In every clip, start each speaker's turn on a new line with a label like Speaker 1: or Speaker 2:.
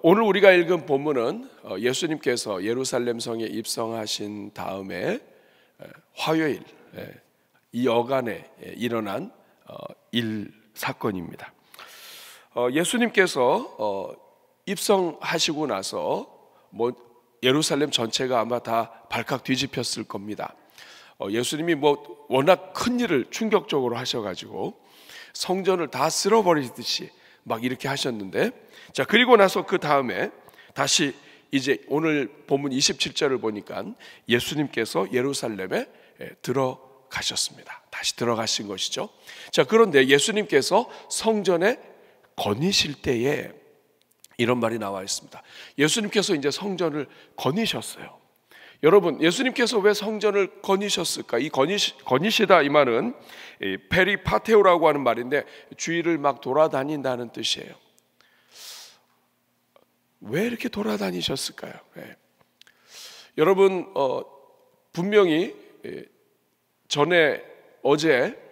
Speaker 1: 오늘 우리가 읽은 본문은 예수님께서 예루살렘 성에 입성하신 다음에 화요일 이 여간에 일어난 사건입니다. 예수님께서 입성하시고 나서 예루살렘 전체가 아마 다 발칵 뒤집혔을 겁니다. 예수님이 워낙 큰 일을 충격적으로 하셔가지고 성전을 다 쓸어버리듯이 막 이렇게 하셨는데, 자, 그리고 나서 그 다음에 다시 이제 오늘 본문 27절을 보니까 예수님께서 예루살렘에 들어가셨습니다. 다시 들어가신 것이죠. 자, 그런데 예수님께서 성전에 거니실 때에 이런 말이 나와 있습니다. 예수님께서 이제 성전을 거니셨어요. 여러분, 예수님께서 왜 성전을 거니셨을까? 이 거니시다 이 말은 페리파테오라고 하는 말인데 주위를 막 돌아다닌다는 뜻이에요. 왜 이렇게 돌아다니셨을까요? 여러분, 분명히 어제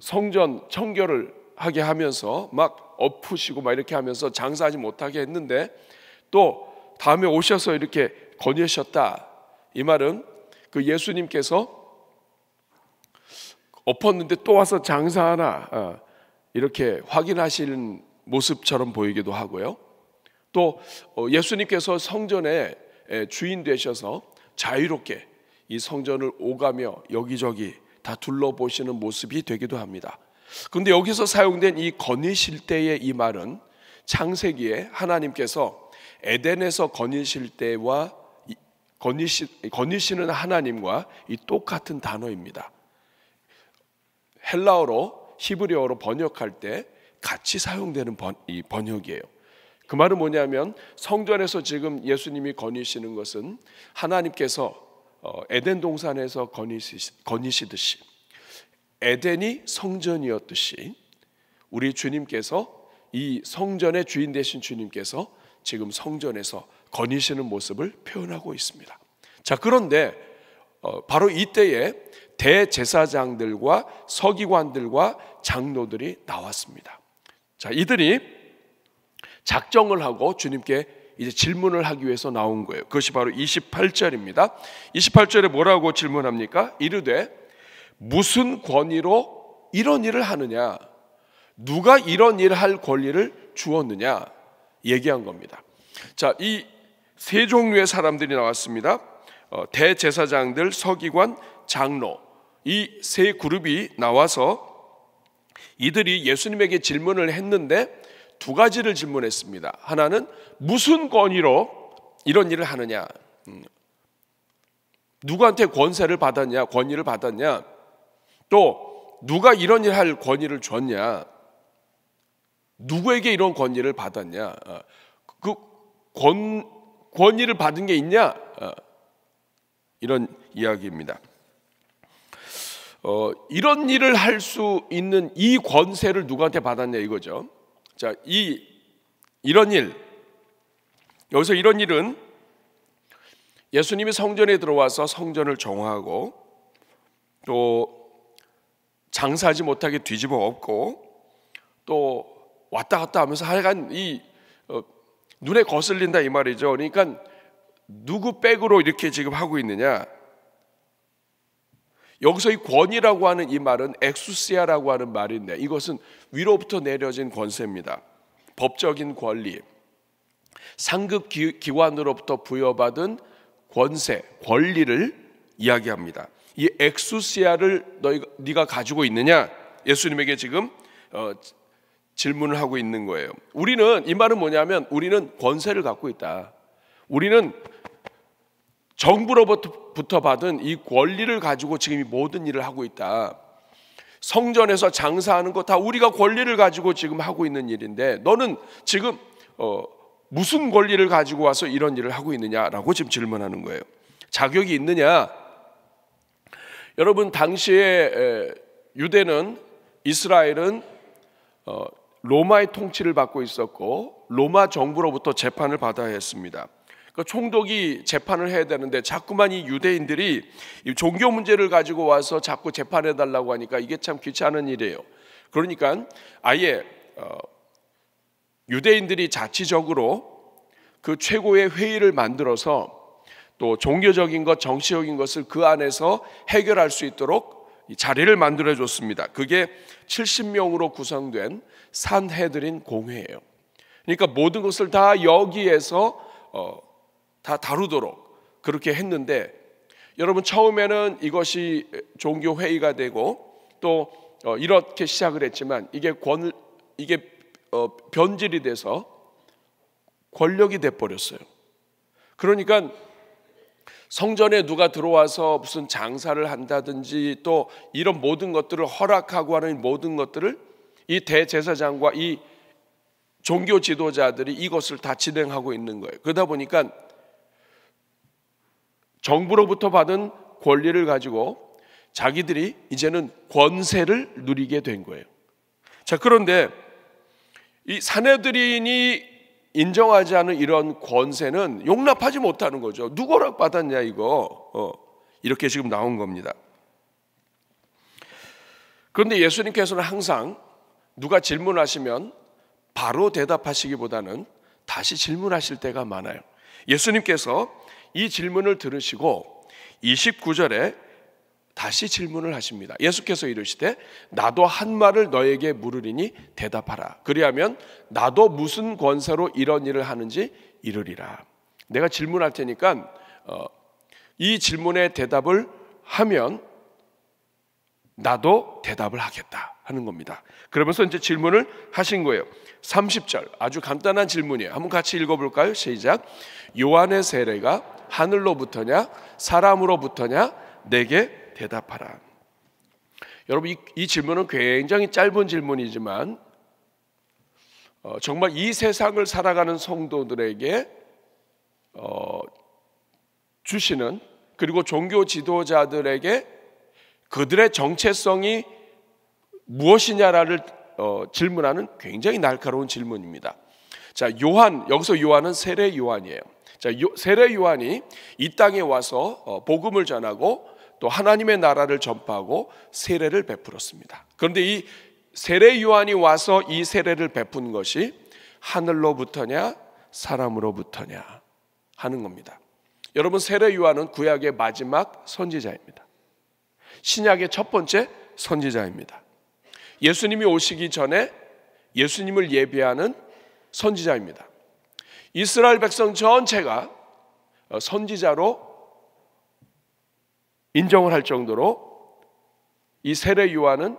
Speaker 1: 성전 청결을 하게 하면서 막 엎으시고 막 이렇게 하면서 장사하지 못하게 했는데 또 다음에 오셔서 이렇게 거니셨다. 이 말은 그 예수님께서 엎었는데 또 와서 장사하나 이렇게 확인하시는 모습처럼 보이기도 하고요. 또 예수님께서 성전의 주인 되셔서 자유롭게 이 성전을 오가며 여기저기 다 둘러보시는 모습이 되기도 합니다. 그런데 여기서 사용된 이 거니실 때의 이 말은 창세기에 하나님께서 에덴에서 거니실 때와 거니시는 하나님과 이 똑같은 단어입니다. 헬라어로 히브리어로 번역할 때 같이 사용되는 이 번역이에요. 그 말은 뭐냐면 성전에서 지금 예수님이 거니시는 것은 하나님께서 에덴 동산에서 거니시듯이 에덴이 성전이었듯이 우리 주님께서 이 성전의 주인 되신 주님께서 지금 성전에서 거니시는 모습을 표현하고 있습니다. 자, 그런데 바로 이때에 대제사장들과 서기관들과 장로들이 나왔습니다. 자, 이들이 작정을 하고 주님께 이제 질문을 하기 위해서 나온 거예요. 그것이 바로 28절입니다. 28절에 뭐라고 질문합니까? 이르되 무슨 권위로 이런 일을 하느냐? 누가 이런 일을 할 권리를 주었느냐? 얘기한 겁니다. 자, 이 세 종류의 사람들이 나왔습니다. 대제사장들, 서기관, 장로, 이 세 그룹이 나와서 이들이 예수님에게 질문을 했는데 두 가지를 질문했습니다. 하나는 무슨 권위로 이런 일을 하느냐? 누구한테 권세를 받았냐? 권위를 받았냐? 또 누가 이런 일을 할 권위를 줬냐? 누구에게 이런 권위를 받았냐? 그 권위를 받은 게 있냐? 이런 이야기입니다. 이런 일을 할 수 있는 이 권세를 누구한테 받았냐 이거죠. 자, 이런 일, 여기서 이런 일은 예수님이 성전에 들어와서 성전을 정화하고 또 장사하지 못하게 뒤집어 엎고 또 왔다 갔다 하면서 하여간 눈에 거슬린다 이 말이죠. 그러니까 누구 백으로 이렇게 지금 하고 있느냐? 여기서 이 권위라고 하는 이 말은 엑수시아라고 하는 말인데 이것은 위로부터 내려진 권세입니다. 법적인 권리, 상급 기관으로부터 부여받은 권세, 권리를 이야기합니다. 이 엑수시아를 네가 가지고 있느냐? 예수님에게 지금 질문을 하고 있는 거예요. 이 말은 뭐냐면 우리는 권세를 갖고 있다. 우리는 정부로부터 받은 이 권리를 가지고 지금 이 모든 일을 하고 있다. 성전에서 장사하는 거 다 우리가 권리를 가지고 지금 하고 있는 일인데 너는 지금 무슨 권리를 가지고 와서 이런 일을 하고 있느냐라고 지금 질문하는 거예요. 자격이 있느냐? 여러분, 당시에 이스라엘은 로마의 통치를 받고 있었고 로마 정부로부터 재판을 받아야 했습니다. 총독이 재판을 해야 되는데 자꾸만 이 유대인들이 이 종교 문제를 가지고 와서 자꾸 재판해 달라고 하니까 이게 참 귀찮은 일이에요. 그러니까 아예 유대인들이 자치적으로 그 최고의 회의를 만들어서 또 종교적인 것, 정치적인 것을 그 안에서 해결할 수 있도록 자리를 만들어 줬습니다. 그게 70명으로 구성된 산헤드린 공회예요. 그러니까 모든 것을 다 여기에서 다 다루도록 그렇게 했는데, 여러분 처음에는 이것이 종교 회의가 되고 또 이렇게 시작을 했지만 이게 변질이 돼서 권력이 돼 버렸어요. 그러니까 성전에 누가 들어와서 무슨 장사를 한다든지 또 이런 모든 것들을 허락하고 하는 모든 것들을 이 대제사장과 이 종교 지도자들이 이것을 다 진행하고 있는 거예요. 그러다 보니까 정부로부터 받은 권리를 가지고 자기들이 이제는 권세를 누리게 된 거예요. 자, 그런데 이 산헤드린이 인정하지 않은 이런 권세는 용납하지 못하는 거죠. 누구 허락 받았냐 이거. 이렇게 지금 나온 겁니다. 그런데 예수님께서는 항상 누가 질문하시면 바로 대답하시기보다는 다시 질문하실 때가 많아요. 예수님께서 이 질문을 들으시고 29절에 다시 질문을 하십니다. 예수께서 이르시되 나도 한 말을 너에게 물으리니 대답하라. 그리하면 나도 무슨 권세로 이런 일을 하는지 이르리라. 내가 질문할 테니까 이 질문에 대답을 하면 나도 대답을 하겠다 하는 겁니다. 그러면서 이제 질문을 하신 거예요. 30절 아주 간단한 질문이에요. 한번 같이 읽어볼까요? 시작. 요한의 세례가 하늘로부터냐 사람으로부터냐 내게 대답하라. 여러분 이 질문은 굉장히 짧은 질문이지만 정말 이 세상을 살아가는 성도들에게 주시는, 그리고 종교 지도자들에게 그들의 정체성이 무엇이냐를 질문하는 굉장히 날카로운 질문입니다. 자, 여기서 요한은 세례 요한이에요. 자, 세례 요한이 이 땅에 와서 복음을 전하고 또 하나님의 나라를 전파하고 세례를 베풀었습니다. 그런데 이 세례 요한이 와서 이 세례를 베푼 것이 하늘로부터냐 사람으로부터냐 하는 겁니다. 여러분, 세례 요한은 구약의 마지막 선지자입니다. 신약의 첫 번째 선지자입니다. 예수님이 오시기 전에 예수님을 예비하는 선지자입니다. 이스라엘 백성 전체가 선지자로 인정을 할 정도로 이 세례 요한은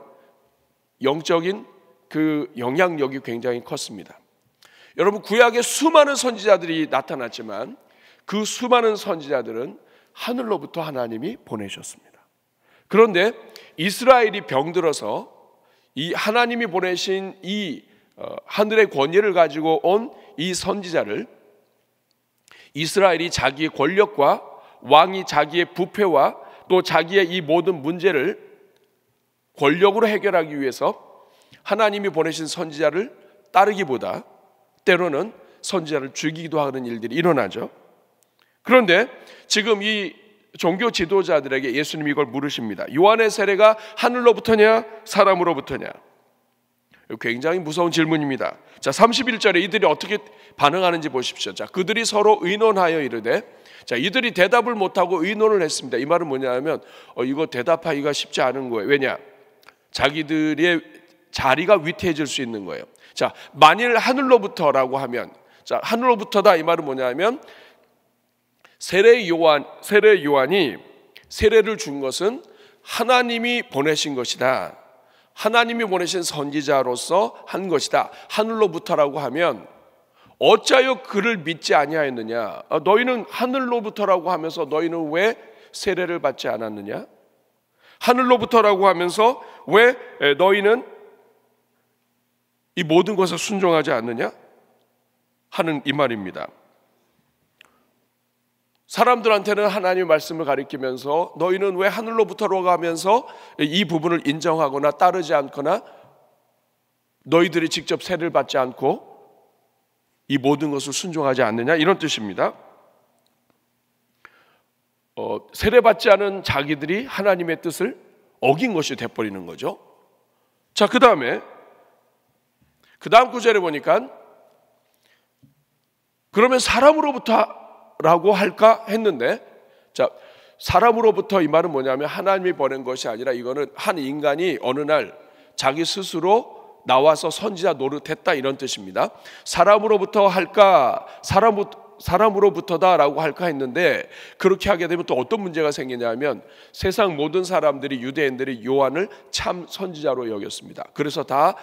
Speaker 1: 영적인 그 영향력이 굉장히 컸습니다. 여러분, 구약에 수많은 선지자들이 나타났지만 그 수많은 선지자들은 하늘로부터 하나님이 보내셨습니다. 그런데 이스라엘이 병들어서 이 하나님이 보내신 이 하늘의 권위를 가지고 온 이 선지자를 이스라엘이 자기의 권력과 왕이 자기의 부패와 또 자기의 이 모든 문제를 권력으로 해결하기 위해서 하나님이 보내신 선지자를 따르기보다 때로는 선지자를 죽이기도 하는 일들이 일어나죠. 그런데 지금 이 종교 지도자들에게 예수님이 이걸 물으십니다. 요한의 세례가 하늘로부터냐 사람으로부터냐? 굉장히 무서운 질문입니다. 자, 31절에 이들이 어떻게 반응하는지 보십시오. 자, 그들이 서로 의논하여 이르되, 자, 이들이 대답을 못하고 의논을 했습니다. 이 말은 뭐냐면 이거 대답하기가 쉽지 않은 거예요. 왜냐? 자기들의 자리가 위태해질 수 있는 거예요. 자, 만일 하늘로부터라고 하면, 자, 하늘로부터다 이 말은 뭐냐면 세례 요한이 세례를 준 것은 하나님이 보내신 것이다. 하나님이 보내신 선지자로서 한 것이다. 하늘로부터라고 하면 어찌하여 그를 믿지 아니하였느냐? 너희는 하늘로부터라고 하면서 너희는 왜 세례를 받지 않았느냐? 하늘로부터라고 하면서 왜 너희는 이 모든 것에 순종하지 않느냐? 하는 이 말입니다. 사람들한테는 하나님의 말씀을 가리키면서 너희는 왜 하늘로부터라고 하면서 이 부분을 인정하거나 따르지 않거나 너희들이 직접 세례를 받지 않고 이 모든 것을 순종하지 않느냐, 이런 뜻입니다. 세례받지 않은 자기들이 하나님의 뜻을 어긴 것이 돼버리는 거죠. 자, 그 다음 구절에 보니까 그러면 사람으로부터라고 할까 했는데, 자, 사람으로부터 이 말은 뭐냐면 하나님이 보낸 것이 아니라 이거는 한 인간이 어느 날 자기 스스로 나와서 선지자 노릇했다, 이런 뜻입니다. 사람으로부터 할까, 사람으로부터다라고 할까 했는데, 그렇게 하게 되면 또 어떤 문제가 생기냐면 세상 모든 사람들이, 유대인들이 요한을 참 선지자로 여겼습니다. 그래서 다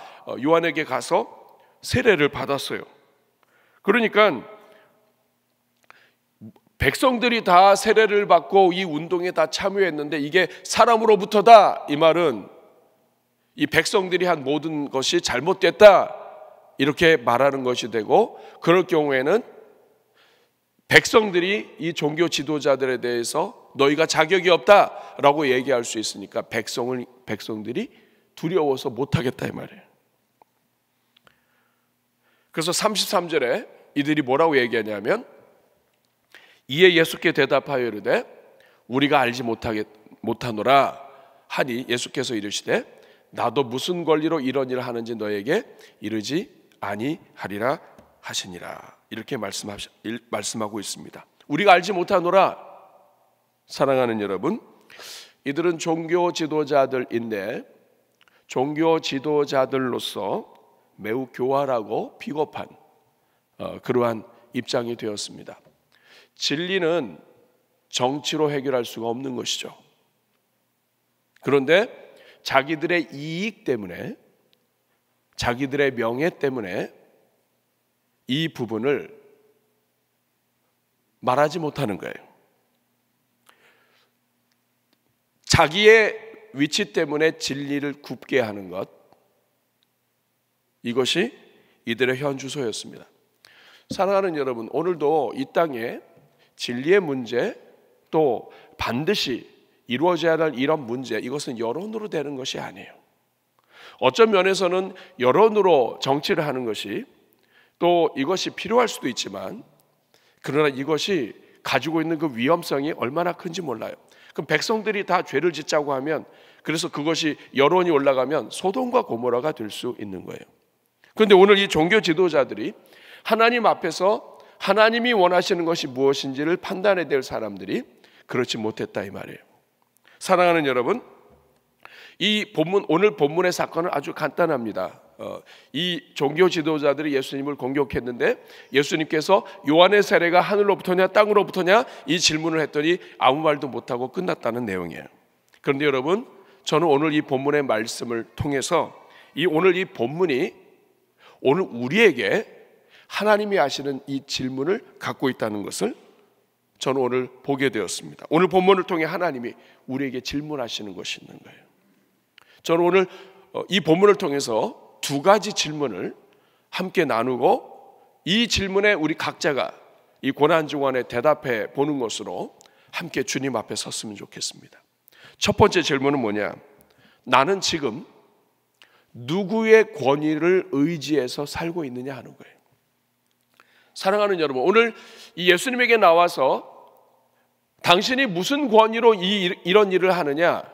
Speaker 1: 요한에게 가서 세례를 받았어요. 그러니까 백성들이 다 세례를 받고 이 운동에 다 참여했는데, 이게 사람으로부터다, 이 말은 이 백성들이 한 모든 것이 잘못됐다, 이렇게 말하는 것이 되고, 그럴 경우에는 백성들이 이 종교 지도자들에 대해서 너희가 자격이 없다라고 얘기할 수 있으니까 백성들이 두려워서 못하겠다, 이 말이에요. 그래서 33절에 이들이 뭐라고 얘기하냐면, 이에 예수께 대답하여 이르되 우리가 알지 못하노라 하니, 예수께서 이르시되 나도 무슨 권리로 이런 일을 하는지 너에게 이르지 아니하리라 하시니라. 이렇게 말씀하고 있습니다. 우리가 알지 못하노라. 사랑하는 여러분, 이들은 종교 지도자들인데 종교 지도자들로서 매우 교활하고 비겁한 그러한 입장이 되었습니다. 진리는 정치로 해결할 수가 없는 것이죠. 그런데 자기들의 이익 때문에, 자기들의 명예 때문에 이 부분을 말하지 못하는 거예요. 자기의 위치 때문에 진리를 굽게 하는 것, 이것이 이들의 현주소였습니다. 사랑하는 여러분, 오늘도 이 땅에 진리의 문제, 또 반드시 이루어져야 할 이런 문제, 이것은 여론으로 되는 것이 아니에요. 어떤 면에서는 여론으로 정치를 하는 것이 또 이것이 필요할 수도 있지만, 그러나 이것이 가지고 있는 그 위험성이 얼마나 큰지 몰라요. 그럼 백성들이 다 죄를 짓자고 하면, 그래서 그것이 여론이 올라가면 소돔과 고모라가 될 수 있는 거예요. 그런데 오늘 이 종교 지도자들이 하나님 앞에서 하나님이 원하시는 것이 무엇인지를 판단해야 될 사람들이 그렇지 못했다, 이 말이에요. 사랑하는 여러분, 이 본문, 오늘 본문의 사건은 아주 간단합니다. 이 종교 지도자들이 예수님을 공격했는데 예수님께서 요한의 세례가 하늘로부터냐 땅으로부터냐 이 질문을 했더니 아무 말도 못하고 끝났다는 내용이에요. 그런데 여러분, 저는 오늘 이 본문의 말씀을 통해서 오늘 이 본문이 오늘 우리에게 하나님이 하시는 이 질문을 갖고 있다는 것을 저는 오늘 보게 되었습니다. 오늘 본문을 통해 하나님이 우리에게 질문하시는 것이 있는 거예요. 저는 오늘 이 본문을 통해서 두 가지 질문을 함께 나누고, 이 질문에 우리 각자가 이 고난중간에 대답해 보는 것으로 함께 주님 앞에 섰으면 좋겠습니다. 첫 번째 질문은 뭐냐? 나는 지금 누구의 권위를 의지해서 살고 있느냐 하는 거예요. 사랑하는 여러분, 오늘 이 예수님에게 나와서 당신이 무슨 권위로 이런 일을 하느냐,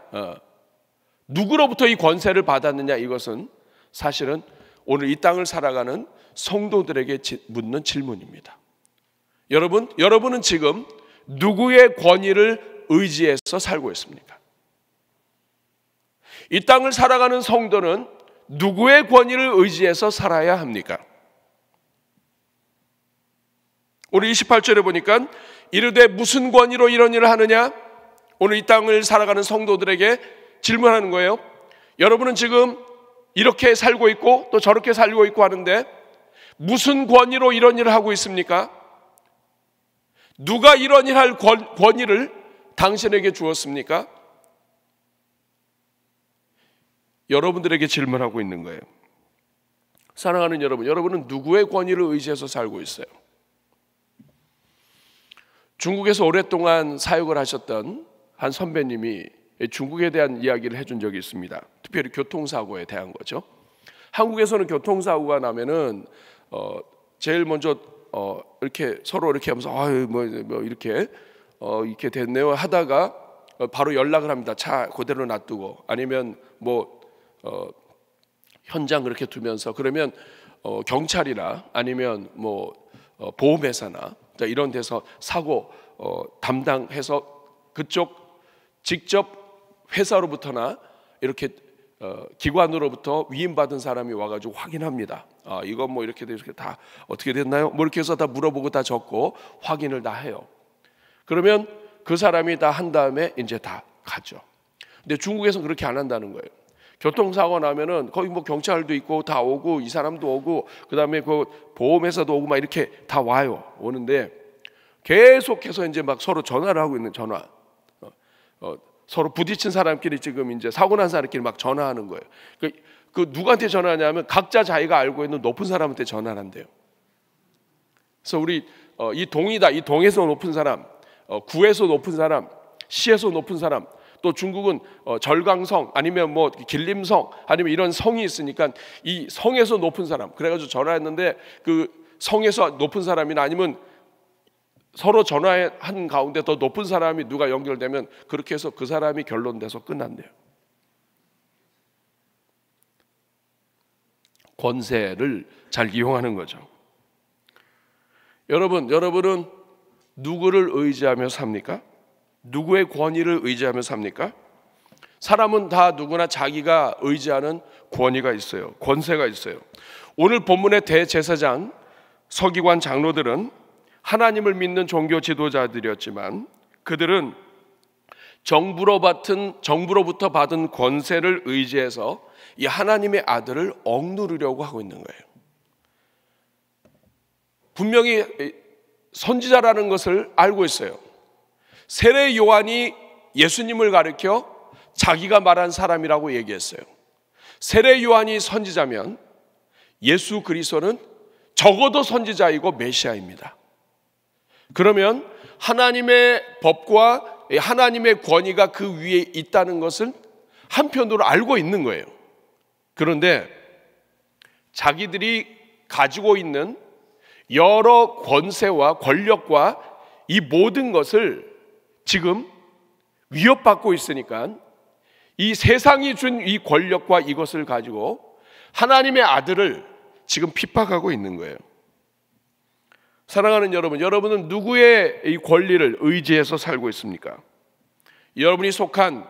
Speaker 1: 누구로부터 이 권세를 받았느냐, 이것은 사실은 오늘 이 땅을 살아가는 성도들에게 묻는 질문입니다. 여러분은 지금 누구의 권위를 의지해서 살고 있습니까? 이 땅을 살아가는 성도는 누구의 권위를 의지해서 살아야 합니까? 오늘 28절에 보니까 이르되 무슨 권위로 이런 일을 하느냐? 오늘 이 땅을 살아가는 성도들에게 질문하는 거예요. 여러분은 지금 이렇게 살고 있고 또 저렇게 살고 있고 하는데 무슨 권위로 이런 일을 하고 있습니까? 누가 이런 일 할 권위를 당신에게 주었습니까? 여러분들에게 질문하고 있는 거예요. 사랑하는 여러분, 여러분은 누구의 권위를 의지해서 살고 있어요? 중국에서 오랫동안 사역을 하셨던 한 선배님이 중국에 대한 이야기를 해준 적이 있습니다. 특별히 교통사고에 대한 거죠. 한국에서는 교통사고가 나면은 제일 먼저 이렇게 서로 이렇게 하면서 이렇게 됐네요 하다가 바로 연락을 합니다. 차 그대로 놔두고, 아니면 현장 그렇게 두면서, 그러면 경찰이나 아니면 보험회사나 이런 데서 사고 담당해서 그쪽 직접 회사로부터나 이렇게 기관으로부터 위임받은 사람이 와가지고 확인합니다. 이거 뭐 이렇게 다 어떻게 됐나요? 뭐 이렇게 해서 다 물어보고 다 적고 확인을 다 해요. 그러면 그 사람이 다 한 다음에 이제 다 가죠. 근데 중국에서는 그렇게 안 한다는 거예요. 교통사고 나면은 거기 뭐 경찰도 있고 다 오고 이 사람도 오고 그다음에 그 보험회사도 오고 막 이렇게 다 와요. 오는데 계속해서 이제 막 서로 전화를 하고 있는 전화. 서로 부딪힌 사람끼리 지금 이제 사고 난 사람끼리 막 전화하는 거예요. 그 누구한테 전화하냐면 각자 자기가 알고 있는 높은 사람한테 전화를 한대요. 그래서 우리 이 동이다, 이 동에서 높은 사람, 구에서 높은 사람, 시에서 높은 사람, 또 중국은 절강성 아니면 뭐 길림성 아니면 이런 성이 있으니까 이 성에서 높은 사람 그래가지고 전화했는데 그 성에서 높은 사람이나 아니면 서로 전화한 가운데 더 높은 사람이 누가 연결되면 그렇게 해서 그 사람이 결론돼서 끝난대요. 권세를 잘 이용하는 거죠. 여러분은 누구를 의지하며 삽니까? 누구의 권위를 의지하며 삽니까? 사람은 다 누구나 자기가 의지하는 권위가 있어요. 권세가 있어요. 오늘 본문의 대제사장, 서기관, 장로들은 하나님을 믿는 종교 지도자들이었지만 그들은 정부로부터 받은 권세를 의지해서 이 하나님의 아들을 억누르려고 하고 있는 거예요. 분명히 선지자라는 것을 알고 있어요. 세례 요한이 예수님을 가리켜 자기가 말한 사람이라고 얘기했어요. 세례 요한이 선지자면 예수 그리스도는 적어도 선지자이고 메시아입니다. 그러면 하나님의 법과 하나님의 권위가 그 위에 있다는 것을 한편으로 알고 있는 거예요. 그런데 자기들이 가지고 있는 여러 권세와 권력과 이 모든 것을 지금 위협받고 있으니까 이 세상이 준 이 권력과 이것을 가지고 하나님의 아들을 지금 핍박하고 있는 거예요. 사랑하는 여러분, 여러분은 누구의 이 권리를 의지해서 살고 있습니까? 여러분이 속한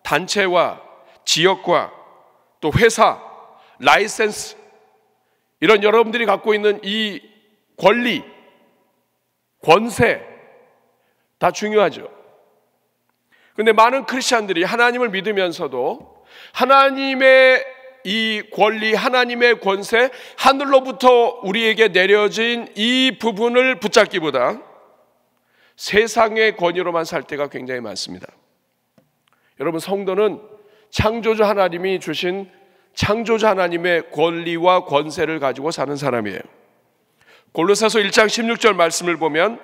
Speaker 1: 단체와 지역과 또 회사, 라이센스 이런 여러분들이 갖고 있는 이 권리, 권세 다 중요하죠. 그런데 많은 크리스찬들이 하나님을 믿으면서도 하나님의 이 권리, 하나님의 권세, 하늘로부터 우리에게 내려진 이 부분을 붙잡기보다 세상의 권위로만 살 때가 굉장히 많습니다. 여러분, 성도는 창조주 하나님이 주신 창조주 하나님의 권리와 권세를 가지고 사는 사람이에요. 골로새서 1장 16절 말씀을 보면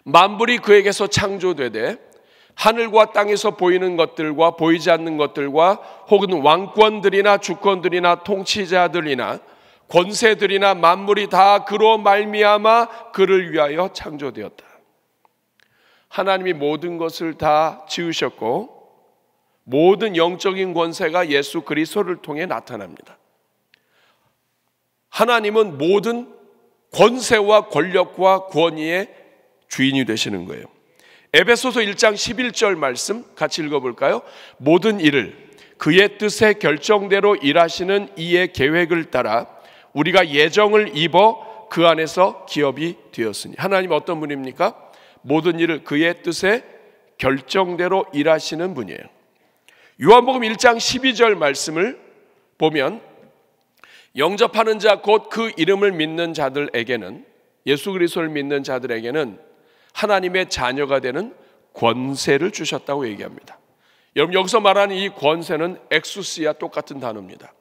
Speaker 1: 만물이 그에게서 창조되되 하늘과 땅에서 보이는 것들과 보이지 않는 것들과 혹은 왕권들이나 주권들이나 통치자들이나 권세들이나 만물이 다 그로 말미암아 그를 위하여 창조되었다. 하나님이 모든 것을 다 지으셨고 모든 영적인 권세가 예수 그리스도를 통해 나타납니다. 하나님은 모든 권세와 권력과 권위의 주인이 되시는 거예요. 에베소서 1장 11절 말씀 같이 읽어볼까요? 모든 일을 그의 뜻의 결정대로 일하시는 이의 계획을 따라 우리가 예정을 입어 그 안에서 기업이 되었으니. 하나님 어떤 분입니까? 모든 일을 그의 뜻의 결정대로 일하시는 분이에요. 요한복음 1장 12절 말씀을 보면 영접하는 자 곧 그 이름을 믿는 자들에게는, 예수 그리스도를 믿는 자들에게는 하나님의 자녀가 되는 권세를 주셨다고 얘기합니다. 여러분, 여기서 말하는 이 권세는 엑수스와 똑같은 단어입니다.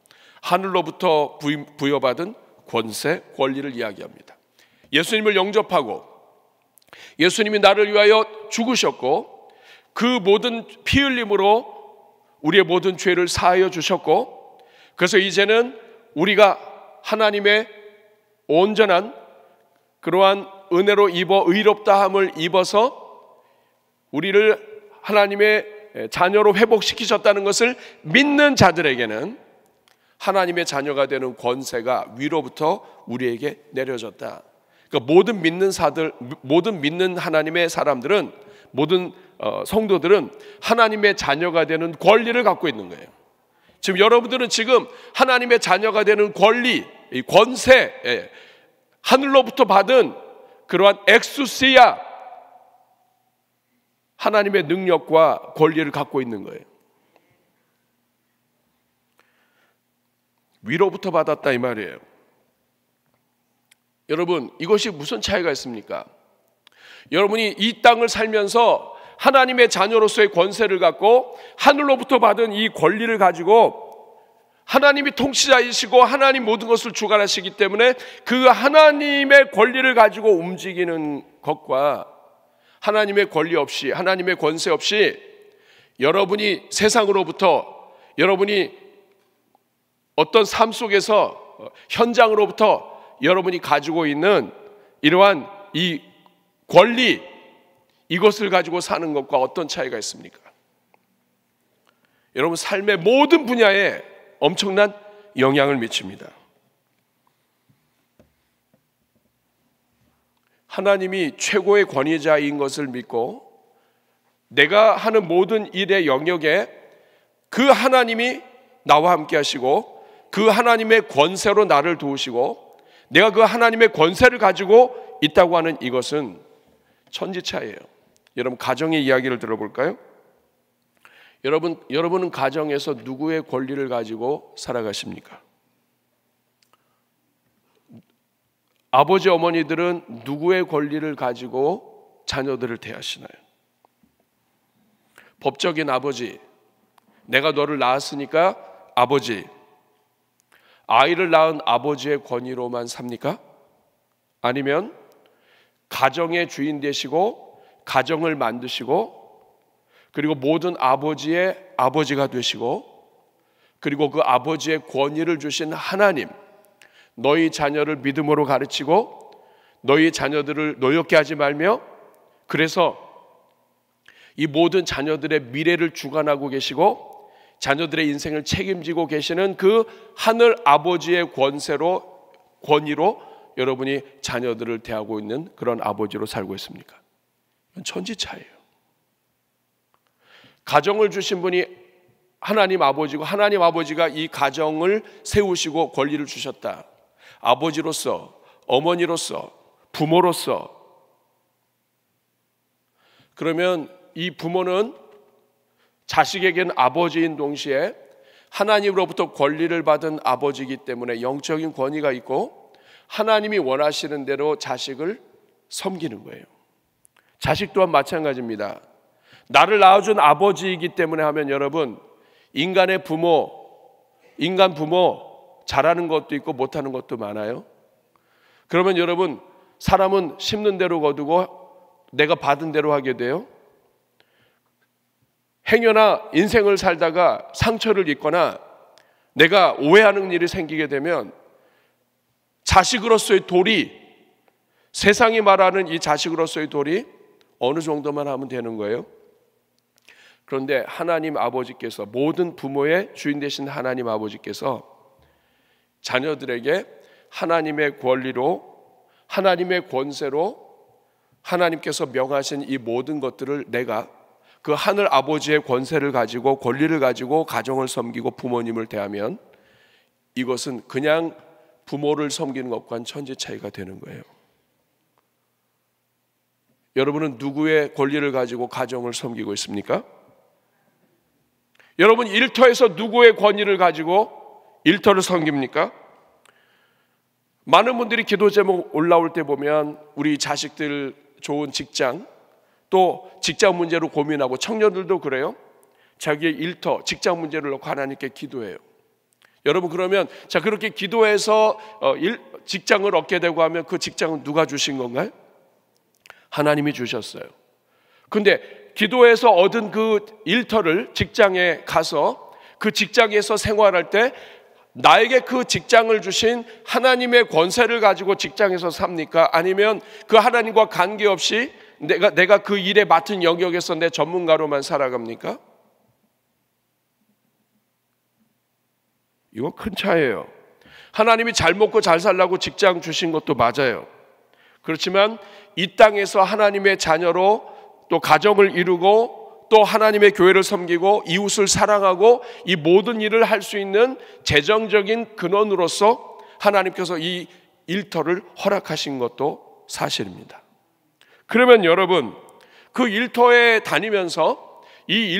Speaker 1: 하늘로부터 부여받은 권세, 권리를 이야기합니다. 예수님을 영접하고 예수님이 나를 위하여 죽으셨고 그 모든 피 흘림으로 우리의 모든 죄를 사하여 주셨고, 그래서 이제는 우리가 하나님의 온전한 그러한 은혜로 입어 의롭다함을 입어서 우리를 하나님의 자녀로 회복시키셨다는 것을 믿는 자들에게는 하나님의 자녀가 되는 권세가 위로부터 우리에게 내려졌다. 그러니까 모든 믿는 하나님의 사람들은, 모든 성도들은 하나님의 자녀가 되는 권리를 갖고 있는 거예요. 지금 여러분들은 지금 하나님의 자녀가 되는 권리, 이 권세, 하늘로부터 받은 그러한 엑수시아, 하나님의 능력과 권리를 갖고 있는 거예요. 위로부터 받았다 이 말이에요. 여러분, 이것이 무슨 차이가 있습니까? 여러분이 이 땅을 살면서 하나님의 자녀로서의 권세를 갖고 하늘로부터 받은 이 권리를 가지고, 하나님이 통치자이시고 하나님 모든 것을 주관하시기 때문에 그 하나님의 권리를 가지고 움직이는 것과, 하나님의 권리 없이, 하나님의 권세 없이 여러분이 세상으로부터, 여러분이 어떤 삶 속에서 현장으로부터 여러분이 가지고 있는 이러한 이 권리, 이것을 가지고 사는 것과 어떤 차이가 있습니까? 여러분, 삶의 모든 분야에 엄청난 영향을 미칩니다. 하나님이 최고의 권위자인 것을 믿고 내가 하는 모든 일의 영역에 그 하나님이 나와 함께 하시고 그 하나님의 권세로 나를 도우시고 내가 그 하나님의 권세를 가지고 있다고 하는 이것은 천지차예요. 여러분, 가정의 이야기를 들어볼까요? 여러분은 가정에서 누구의 권리를 가지고 살아가십니까? 아버지, 어머니들은 누구의 권리를 가지고 자녀들을 대하시나요? 법적인 아버지, 내가 너를 낳았으니까 아버지, 아이를 낳은 아버지의 권위로만 삽니까? 아니면 가정의 주인 되시고 가정을 만드시고 그리고 모든 아버지의 아버지가 되시고 그리고 그 아버지의 권위를 주신 하나님, 너희 자녀를 믿음으로 가르치고 너희 자녀들을 노엽게 하지 말며, 그래서 이 모든 자녀들의 미래를 주관하고 계시고 자녀들의 인생을 책임지고 계시는 그 하늘 아버지의 권위로 여러분이 자녀들을 대하고 있는 그런 아버지로 살고 있습니까? 이건 천지차예요. 가정을 주신 분이 하나님 아버지고 하나님 아버지가 이 가정을 세우시고 권리를 주셨다. 아버지로서, 어머니로서, 부모로서. 그러면 이 부모는 자식에게는 아버지인 동시에 하나님으로부터 권리를 받은 아버지이기 때문에 영적인 권위가 있고 하나님이 원하시는 대로 자식을 섬기는 거예요. 자식 또한 마찬가지입니다. 나를 낳아준 아버지이기 때문에 하면 여러분, 인간 부모 잘하는 것도 있고 못하는 것도 많아요. 그러면 여러분, 사람은 심는 대로 거두고 내가 받은 대로 하게 돼요. 행여나 인생을 살다가 상처를 입거나 내가 오해하는 일이 생기게 되면 자식으로서의 도리, 세상이 말하는 이 자식으로서의 도리 어느 정도만 하면 되는 거예요. 그런데 하나님 아버지께서, 모든 부모의 주인 되신 하나님 아버지께서 자녀들에게 하나님의 권리로, 하나님의 권세로 하나님께서 명하신 이 모든 것들을 내가 그 하늘 아버지의 권세를 가지고 권리를 가지고 가정을 섬기고 부모님을 대하면 이것은 그냥 부모를 섬기는 것과는 천지 차이가 되는 거예요. 여러분은 누구의 권리를 가지고 가정을 섬기고 있습니까? 여러분, 일터에서 누구의 권위를 가지고 일터를 섬깁니까? 많은 분들이 기도 제목 올라올 때 보면 우리 자식들 좋은 직장, 또 직장 문제로 고민하고, 청년들도 그래요. 자기의 일터, 직장 문제를 놓고 하나님께 기도해요. 여러분, 그러면 자, 그렇게 기도해서 직장을 얻게 되고 하면 그 직장은 누가 주신 건가요? 하나님이 주셨어요. 근데 기도해서 얻은 그 일터를 직장에 가서 그 직장에서 생활할 때 나에게 그 직장을 주신 하나님의 권세를 가지고 직장에서 삽니까? 아니면 그 하나님과 관계없이 내가 그 일에 맡은 영역에서 내 전문가로만 살아갑니까? 이거 큰 차이예요. 하나님이 잘 먹고 잘 살라고 직장 주신 것도 맞아요. 그렇지만 이 땅에서 하나님의 자녀로 또 가정을 이루고 또 하나님의 교회를 섬기고 이웃을 사랑하고 이 모든 일을 할 수 있는 재정적인 근원으로서 하나님께서 이 일터를 허락하신 것도 사실입니다. 그러면 여러분, 그 일터에 다니면서 이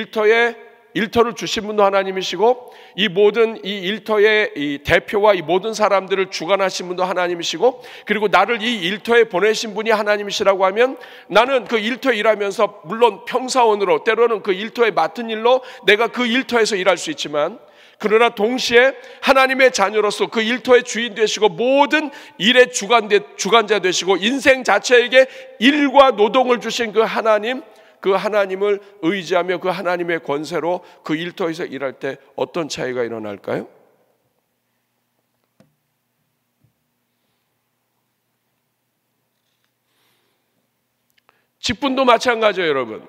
Speaker 1: 일터를 주신 분도 하나님이시고 이 모든 이 일터의 이 대표와 이 모든 사람들을 주관하신 분도 하나님이시고 그리고 나를 이 일터에 보내신 분이 하나님이시라고 하면 나는 그 일터에 일하면서 물론 평사원으로 때로는 그 일터에 맡은 일로 내가 그 일터에서 일할 수 있지만 그러나 동시에 하나님의 자녀로서 그 일터의 주인 되시고 모든 일의 주관자 되시고 인생 자체에게 일과 노동을 주신 그 하나님을 의지하며 그 하나님의 권세로 그 일터에서 일할 때 어떤 차이가 일어날까요? 직분도 마찬가지예요, 여러분.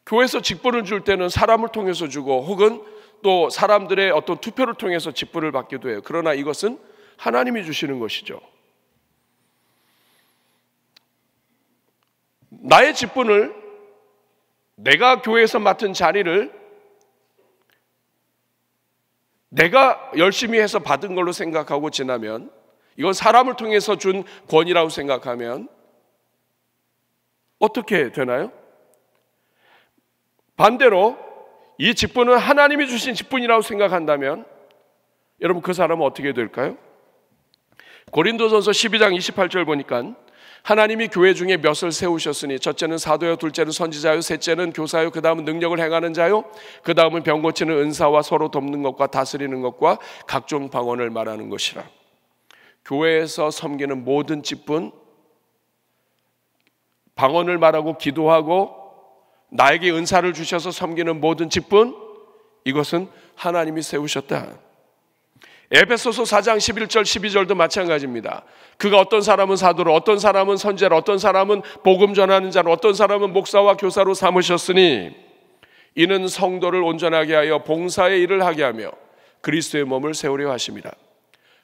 Speaker 1: 교회에서 직분을 줄 때는 사람을 통해서 주고 혹은 또 사람들의 어떤 투표를 통해서 직분을 받기도 해요. 그러나 이것은 하나님이 주시는 것이죠. 나의 직분을 내가 교회에서 맡은 자리를 내가 열심히 해서 받은 걸로 생각하고 지나면 이건 사람을 통해서 준 권위라고 생각하면 어떻게 되나요? 반대로 이 직분은 하나님이 주신 직분이라고 생각한다면 여러분 그 사람은 어떻게 될까요? 고린도전서 12장 28절 보니까 하나님이 교회 중에 몇을 세우셨으니 첫째는 사도요, 둘째는 선지자요, 셋째는 교사요, 그 다음은 능력을 행하는 자요, 그 다음은 병 고치는 은사와 서로 돕는 것과 다스리는 것과 각종 방언을 말하는 것이라. 교회에서 섬기는 모든 직분, 방언을 말하고 기도하고 나에게 은사를 주셔서 섬기는 모든 직분, 이것은 하나님이 세우셨다. 에베소서 4장 11절 12절도 마찬가지입니다. 그가 어떤 사람은 사도로, 어떤 사람은 선지자로, 어떤 사람은 복음 전하는 자로, 어떤 사람은 목사와 교사로 삼으셨으니 이는 성도를 온전하게 하여 봉사의 일을 하게 하며 그리스도의 몸을 세우려 하심이라.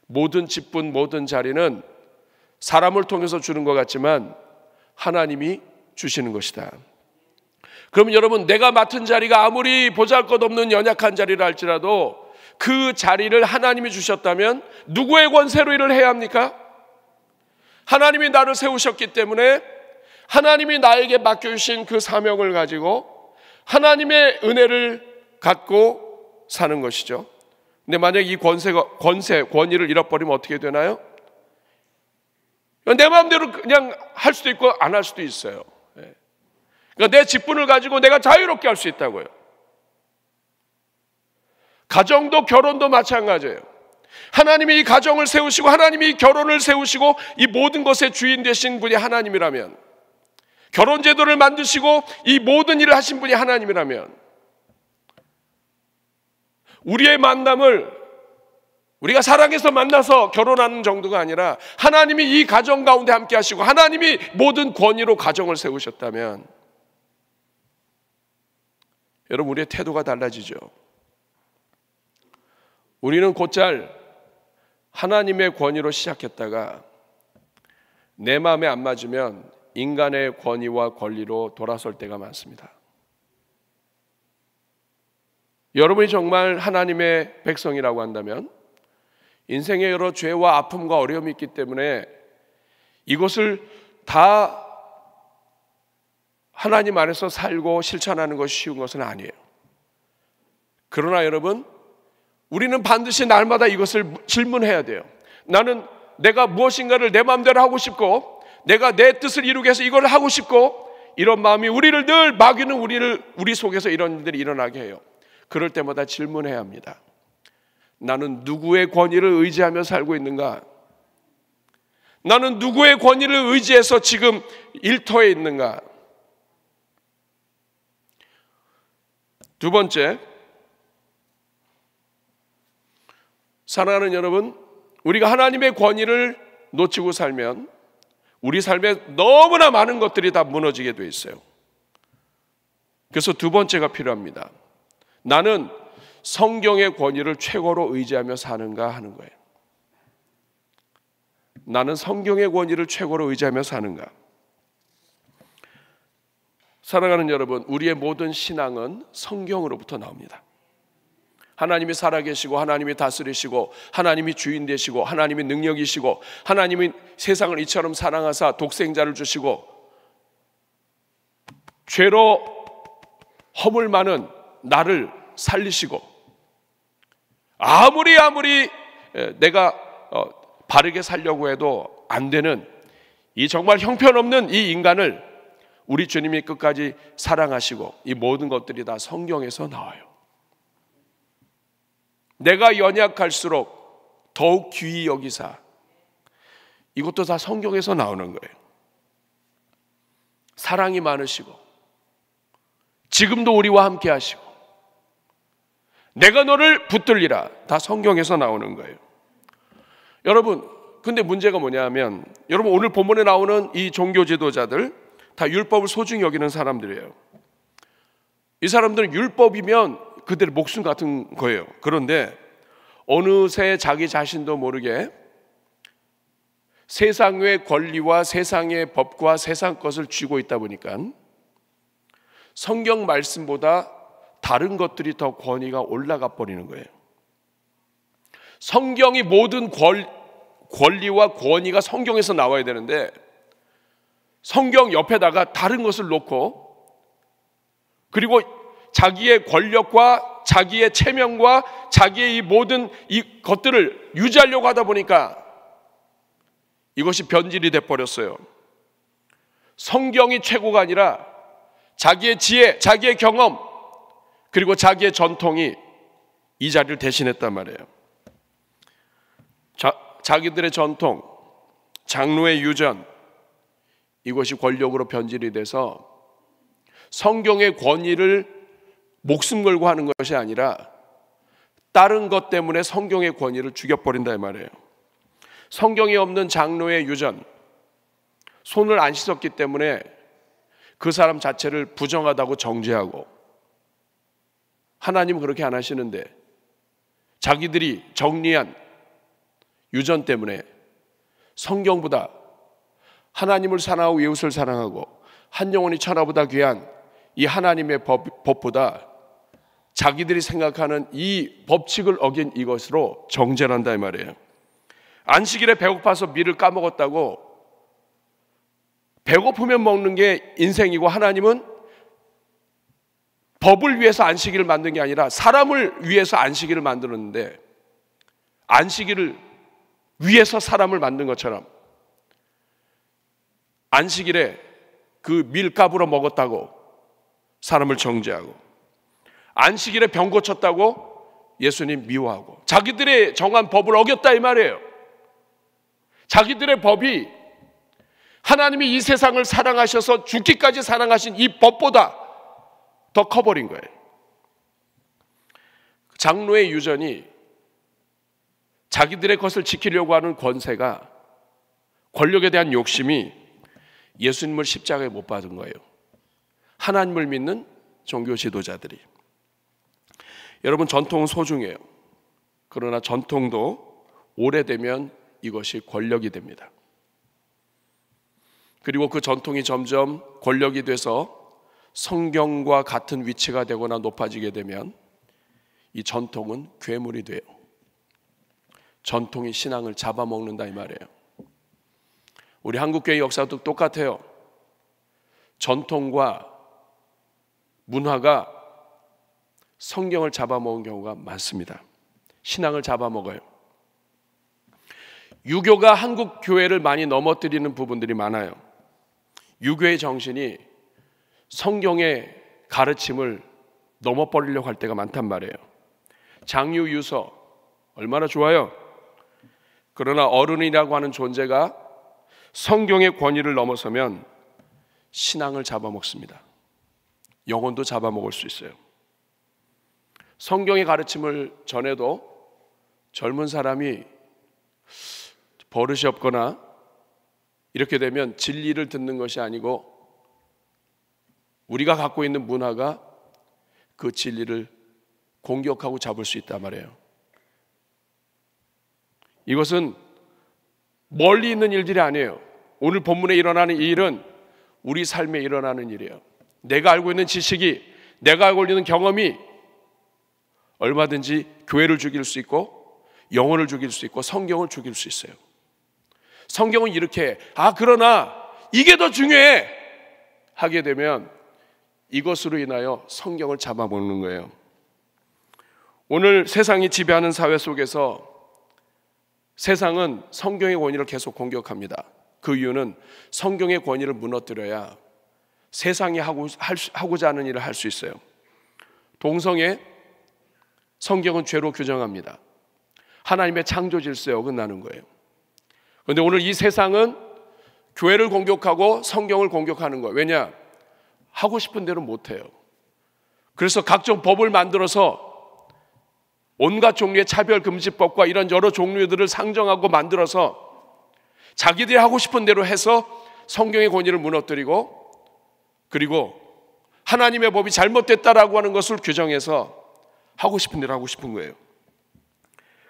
Speaker 1: 모든 직분, 모든 자리는 사람을 통해서 주는 것 같지만 하나님이 주시는 것이다. 그럼 여러분, 내가 맡은 자리가 아무리 보잘것없는 연약한 자리라 할지라도 그 자리를 하나님이 주셨다면 누구의 권세로 일을 해야 합니까? 하나님이 나를 세우셨기 때문에 하나님이 나에게 맡겨주신 그 사명을 가지고 하나님의 은혜를 갖고 사는 것이죠. 근데 만약 이 권위를 잃어버리면 어떻게 되나요? 내 마음대로 그냥 할 수도 있고 안 할 수도 있어요. 그러니까 내 직분을 가지고 내가 자유롭게 할 수 있다고요. 가정도 결혼도 마찬가지예요. 하나님이 이 가정을 세우시고 하나님이 이 결혼을 세우시고 이 모든 것의 주인 되신 분이 하나님이라면, 결혼 제도를 만드시고 이 모든 일을 하신 분이 하나님이라면, 우리의 만남을 우리가 사랑해서 만나서 결혼하는 정도가 아니라 하나님이 이 가정 가운데 함께 하시고 하나님이 모든 권위로 가정을 세우셨다면 여러분, 우리의 태도가 달라지죠. 우리는 곧잘 하나님의 권위로 시작했다가 내 마음에 안 맞으면 인간의 권위와 권리로 돌아설 때가 많습니다. 여러분이 정말 하나님의 백성이라고 한다면 인생에 여러 죄와 아픔과 어려움이 있기 때문에 이것을 다 하나님 안에서 살고 실천하는 것이 쉬운 것은 아니에요. 그러나 여러분, 우리는 반드시 날마다 이것을 질문해야 돼요. 나는 내가 무엇인가를 내 마음대로 하고 싶고 내가 내 뜻을 이루기 위해서 이걸 하고 싶고, 이런 마음이 우리를 늘 마귀는 우리 속에서 이런 일들이 일어나게 해요. 그럴 때마다 질문해야 합니다. 나는 누구의 권위를 의지하며 살고 있는가? 나는 누구의 권위를 의지해서 지금 일터에 있는가? 두 번째, 사랑하는 여러분, 우리가 하나님의 권위를 놓치고 살면 우리 삶에 너무나 많은 것들이 다 무너지게 돼 있어요. 그래서 두 번째가 필요합니다. 나는 성경의 권위를 최고로 의지하며 사는가 하는 거예요. 나는 성경의 권위를 최고로 의지하며 사는가? 사랑하는 여러분, 우리의 모든 신앙은 성경으로부터 나옵니다. 하나님이 살아계시고, 하나님이 다스리시고, 하나님이 주인 되시고, 하나님이 능력이시고, 하나님이 세상을 이처럼 사랑하사 독생자를 주시고, 죄로 허물 많은 나를 살리시고, 아무리 내가 바르게 살려고 해도 안 되는 이 정말 형편없는 이 인간을 우리 주님이 끝까지 사랑하시고, 이 모든 것들이 다 성경에서 나와요. 내가 연약할수록 더욱 귀히 여기사, 이것도 다 성경에서 나오는 거예요. 사랑이 많으시고, 지금도 우리와 함께 하시고, 내가 너를 붙들리라, 다 성경에서 나오는 거예요. 여러분, 근데 문제가 뭐냐면, 여러분 오늘 본문에 나오는 이 종교 지도자들 다 율법을 소중히 여기는 사람들이에요. 이 사람들은 율법이면 그들의 목숨 같은 거예요. 그런데 어느새 자기 자신도 모르게 세상의 권리와 세상의 법과 세상 것을 쥐고 있다 보니까 성경 말씀보다 다른 것들이 더 권위가 올라가 버리는 거예요. 성경이 모든 권리와 권위가 성경에서 나와야 되는데, 성경 옆에다가 다른 것을 놓고, 그리고 자기의 권력과 자기의 체면과 자기의 이 모든 이 것들을 유지하려고 하다 보니까 이것이 변질이 돼버렸어요. 성경이 최고가 아니라 자기의 지혜, 자기의 경험, 그리고 자기의 전통이 이 자리를 대신했단 말이에요. 자기들의 전통, 장로의 유전, 이것이 권력으로 변질이 돼서 성경의 권위를 목숨 걸고 하는 것이 아니라 다른 것 때문에 성경의 권위를 죽여버린다 이 말이에요. 성경에 없는 장로의 유전, 손을 안 씻었기 때문에 그 사람 자체를 부정하다고 정죄하고, 하나님은 그렇게 안 하시는데 자기들이 정리한 유전 때문에 성경보다, 하나님을 사랑하고 이웃을 사랑하고 한 영혼이 천하보다 귀한 이 하나님의 법보다 자기들이 생각하는 이 법칙을 어긴 이것으로 정죄를 한다 이 말이에요. 안식일에 배고파서 밀을 까먹었다고 배고프면 먹는 게 인생이고, 하나님은 법을 위해서 안식일을 만든 게 아니라 사람을 위해서 안식일을 만들었는데, 안식일을 위해서 사람을 만든 것처럼 안식일에 그 밀가부로 먹었다고 사람을 정죄하고, 안식일에 병 고쳤다고 예수님 미워하고, 자기들의 정한 법을 어겼다 이 말이에요. 자기들의 법이 하나님이 이 세상을 사랑하셔서 죽기까지 사랑하신 이 법보다 더 커버린 거예요. 장로의 유전이, 자기들의 것을 지키려고 하는 권세가, 권력에 대한 욕심이 예수님을 십자가에 못 박은 거예요. 하나님을 믿는 종교 지도자들이. 여러분, 전통은 소중해요. 그러나 전통도 오래되면 이것이 권력이 됩니다. 그리고 그 전통이 점점 권력이 돼서 성경과 같은 위치가 되거나 높아지게 되면 이 전통은 괴물이 돼요. 전통이 신앙을 잡아먹는다 이 말이에요. 우리 한국교회 역사도 똑같아요. 전통과 문화가 성경을 잡아먹은 경우가 많습니다. 신앙을 잡아먹어요. 유교가 한국 교회를 많이 넘어뜨리는 부분들이 많아요. 유교의 정신이 성경의 가르침을 넘어버리려고 할 때가 많단 말이에요. 장유유서 얼마나 좋아요. 그러나 어른이라고 하는 존재가 성경의 권위를 넘어서면 신앙을 잡아먹습니다. 영혼도 잡아먹을 수 있어요. 성경의 가르침을 전해도 젊은 사람이 버릇이 없거나 이렇게 되면 진리를 듣는 것이 아니고 우리가 갖고 있는 문화가 그 진리를 공격하고 잡을 수 있단 말이에요. 이것은 멀리 있는 일들이 아니에요. 오늘 본문에 일어나는 이 일은 우리 삶에 일어나는 일이에요. 내가 알고 있는 지식이, 내가 알고 있는 경험이 얼마든지 교회를 죽일 수 있고 영혼을 죽일 수 있고 성경을 죽일 수 있어요. 성경은 이렇게 그러나 이게 더 중요해 하게 되면 이것으로 인하여 성경을 잡아먹는 거예요. 오늘 세상이 지배하는 사회 속에서 세상은 성경의 권위를 계속 공격합니다. 그 이유는 성경의 권위를 무너뜨려야 세상이 하고자 하는 일을 할 수 있어요. 동성애, 성경은 죄로 규정합니다. 하나님의 창조 질서에 어긋나는 거예요. 그런데 오늘 이 세상은 교회를 공격하고 성경을 공격하는 거예요. 왜냐? 하고 싶은 대로 못해요. 그래서 각종 법을 만들어서 온갖 종류의 차별금지법과 이런 여러 종류들을 상정하고 만들어서 자기들이 하고 싶은 대로 해서 성경의 권위를 무너뜨리고, 그리고 하나님의 법이 잘못됐다라고 하는 것을 규정해서 하고 싶은 대로 하고 싶은 거예요.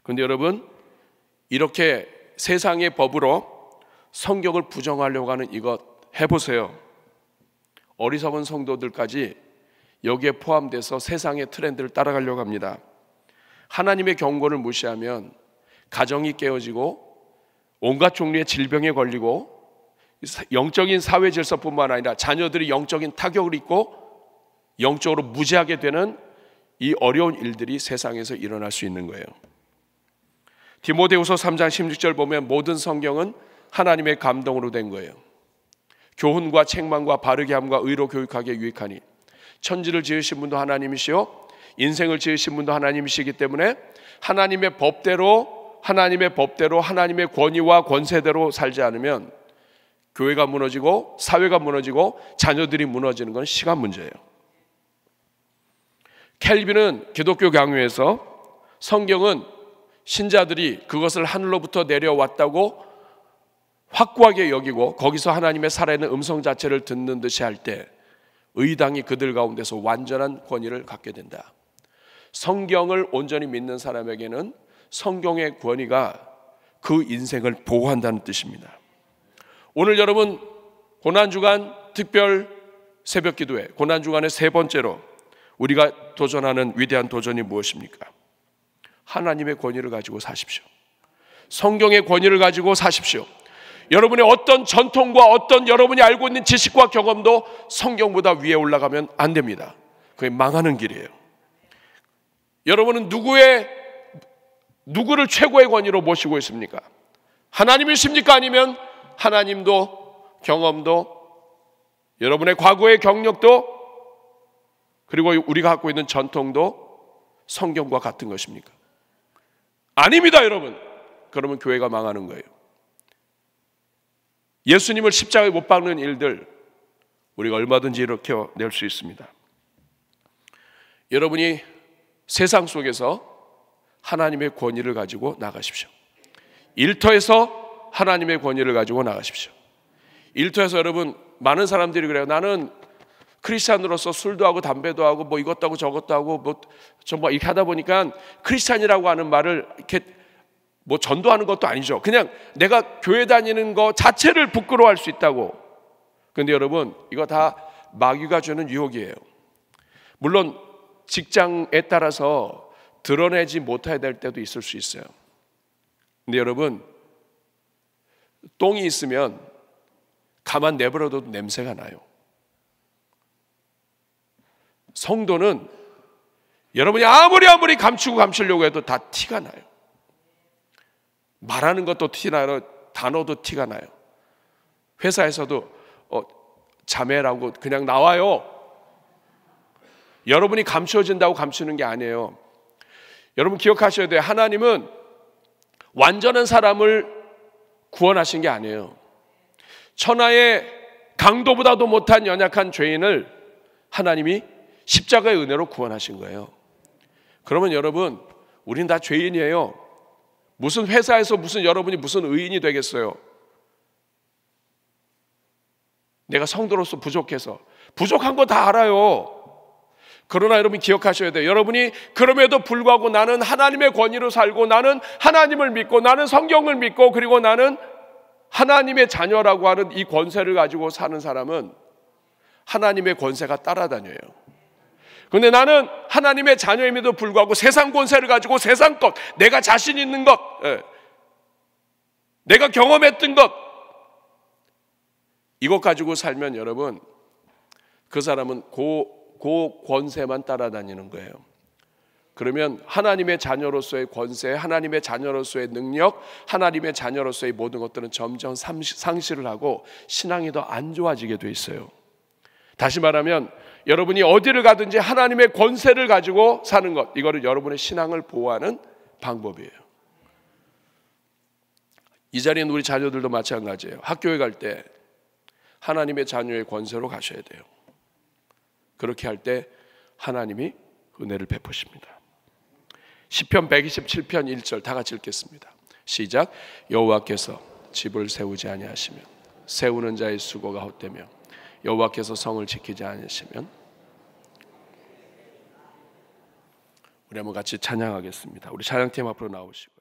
Speaker 1: 그런데 여러분, 이렇게 세상의 법으로 성경을 부정하려고 하는 이것 해보세요. 어리석은 성도들까지 여기에 포함돼서 세상의 트렌드를 따라가려고 합니다. 하나님의 경고를 무시하면 가정이 깨어지고 온갖 종류의 질병에 걸리고 영적인 사회 질서뿐만 아니라 자녀들이 영적인 타격을 입고 영적으로 무지하게 되는 이 어려운 일들이 세상에서 일어날 수 있는 거예요. 디모데후서 3장 16절 보면 모든 성경은 하나님의 감동으로 된 거예요. 교훈과 책망과 바르게 함과 의로 교육하기에 유익하니 천지를 지으신 분도 하나님이시요 인생을 지으신 분도 하나님이시기 때문에 하나님의 법대로 하나님의 권위와 권세대로 살지 않으면 교회가 무너지고 사회가 무너지고 자녀들이 무너지는 건 시간 문제예요. 켈빈은 기독교 강요에서 성경은 신자들이 그것을 하늘로부터 내려왔다고 확고하게 여기고 거기서 하나님의 살아있는 음성 자체를 듣는 듯이 할 때 의당이 그들 가운데서 완전한 권위를 갖게 된다. 성경을 온전히 믿는 사람에게는 성경의 권위가 그 인생을 보호한다는 뜻입니다. 오늘 여러분 고난주간 특별 새벽기도회 고난주간의 세 번째로 우리가 도전하는 위대한 도전이 무엇입니까? 하나님의 권위를 가지고 사십시오. 성경의 권위를 가지고 사십시오. 여러분의 어떤 전통과 어떤 여러분이 알고 있는 지식과 경험도 성경보다 위에 올라가면 안 됩니다. 그게 망하는 길이에요. 여러분은 누구를 최고의 권위로 모시고 있습니까? 하나님이십니까? 아니면 하나님도 경험도 여러분의 과거의 경력도 그리고 우리가 갖고 있는 전통도 성경과 같은 것입니까? 아닙니다, 여러분. 그러면 교회가 망하는 거예요. 예수님을 십자가에 못 박는 일들 우리가 얼마든지 일으켜낼 수 있습니다. 여러분이 세상 속에서 하나님의 권위를 가지고 나가십시오. 일터에서 하나님의 권위를 가지고 나가십시오. 일터에서 여러분 많은 사람들이 그래요. 나는 크리스찬으로서 술도 하고 담배도 하고 뭐 이것도 하고 저것도 하고 뭐 정말 이렇게 하다 보니까 크리스찬이라고 하는 말을 이렇게 뭐 전도하는 것도 아니죠. 그냥 내가 교회 다니는 거 자체를 부끄러워할 수 있다고. 그런데 여러분 이거 다 마귀가 주는 유혹이에요. 물론 직장에 따라서 드러내지 못해야 될 때도 있을 수 있어요. 근데 여러분 똥이 있으면 가만 내버려둬도 냄새가 나요. 성도는 여러분이 아무리 감추려고 해도 다 티가 나요. 말하는 것도 티나요. 단어도 티가 나요. 회사에서도 자매라고 그냥 나와요. 여러분이 감추어진다고 감추는 게 아니에요. 여러분 기억하셔야 돼요. 하나님은 완전한 사람을 구원하신 게 아니에요. 천하의 강도보다도 못한 연약한 죄인을 하나님이 십자가의 은혜로 구원하신 거예요. 그러면 여러분 우린 다 죄인이에요. 무슨 회사에서 여러분이 무슨 의인이 되겠어요? 내가 성도로서 부족해서 부족한 거 다 알아요. 그러나 여러분 기억하셔야 돼요. 여러분이 그럼에도 불구하고 나는 하나님의 권위로 살고 나는 하나님을 믿고 나는 성경을 믿고 그리고 나는 하나님의 자녀라고 하는 이 권세를 가지고 사는 사람은 하나님의 권세가 따라다녀요. 그런데 나는 하나님의 자녀임에도 불구하고 세상 권세를 가지고 세상 것, 내가 자신 있는 것, 내가 경험했던 것, 이것 가지고 살면 여러분, 그 사람은 그 권세만 따라다니는 거예요. 그러면 하나님의 자녀로서의 권세, 하나님의 자녀로서의 능력, 하나님의 자녀로서의 모든 것들은 점점 상실을 하고 신앙이 더 안 좋아지게 돼 있어요. 다시 말하면 여러분이 어디를 가든지 하나님의 권세를 가지고 사는 것, 이거를 여러분의 신앙을 보호하는 방법이에요. 이 자리에 있는 우리 자녀들도 마찬가지예요. 학교에 갈 때 하나님의 자녀의 권세로 가셔야 돼요. 그렇게 할 때 하나님이 은혜를 베푸십니다. 시편 127편 1절 다 같이 읽겠습니다. 시작. 여호와께서 집을 세우지 아니하시면 세우는 자의 수고가 헛되며 여호와께서 성을 지키지 않으시면. 우리 한번 같이 찬양하겠습니다. 우리 찬양팀 앞으로 나오시고요.